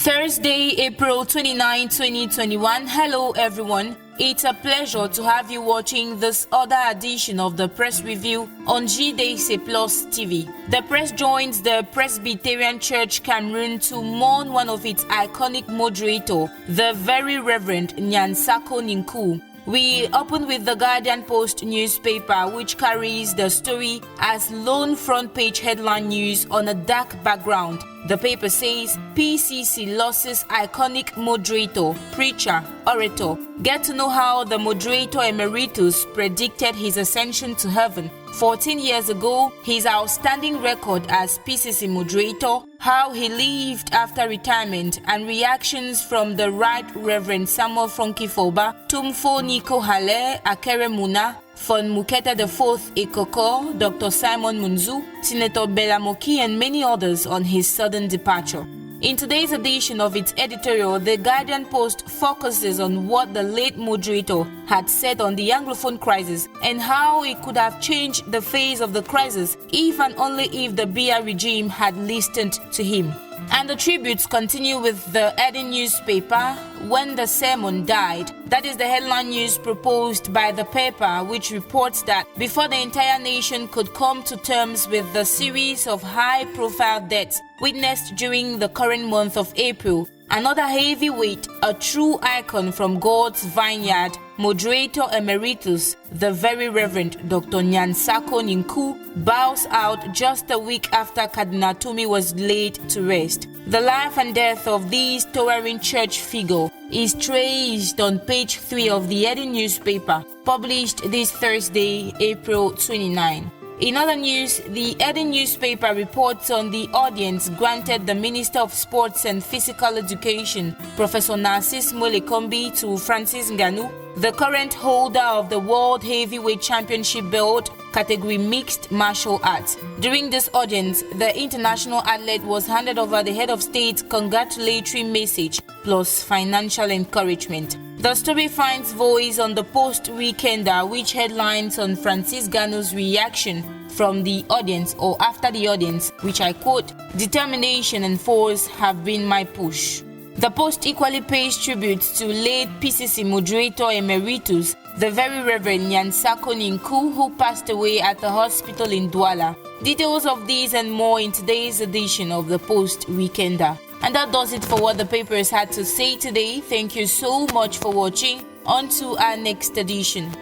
Thursday, April 29, 2021. Hello everyone. It's a pleasure to have you watching this other edition of the Press Review on JDC+TV. The press joins the Presbyterian Church Cameroon to mourn one of its iconic moderator, the Very Reverend Nyansako-ni-Nku. We open with the Guardian Post newspaper, which carries the story as lone front page headline news on a dark background. The paper says PCC loses iconic moderator, preacher, orator. Get to know how the moderator emeritus predicted his ascension to heaven 14 years ago, his outstanding record as PCC moderator, how he lived after retirement, and reactions from the Right Reverend Samuel Fonkifoba, Tumfo Niko Hale, Akeremuna, Fon Muketa IV Ekoko, Dr. Simon Munzu, Senator Belamoki, and many others on his sudden departure. In today's edition of its editorial, the Guardian Post focuses on what the late moderator had said on the Anglophone crisis and how it could have changed the face of the crisis if and only if the Biya regime had listened to him. And the tributes continue with the Eden newspaper, When the Sermon Died. That is the headline news proposed by the paper, which reports that before the entire nation could come to terms with the series of high-profile deaths witnessed during the current month of April, another heavyweight, a true icon from God's vineyard, moderator emeritus, the Very Reverend Dr Nyansako-ni-Nku, bows out just a week after Cardinal Tumi was laid to rest. The life and death of this towering church figure is traced on page 3 of the Eden newspaper, published this Thursday, April 29. In other news, the Eden newspaper reports on the audience granted the Minister of Sports and Physical Education, Professor Narcisse Molekombi, to Francis Ngannou, the current holder of the World Heavyweight Championship belt, category Mixed Martial Arts. During this audience, the international athlete was handed over the head of state's congratulatory message plus financial encouragement. The story finds voice on the Post-Weekender, which headlines on Francis Ngannou's reaction from the audience or after the audience, which I quote, "Determination and force have been my push." The Post equally pays tribute to late PCC moderator emeritus, the Very Reverend Nyansako-ni-Nku, who passed away at the hospital in Douala. Details of these and more in today's edition of the Post-Weekender. And that does it for what the papers had to say today. Thank you so much for watching. On to our next edition.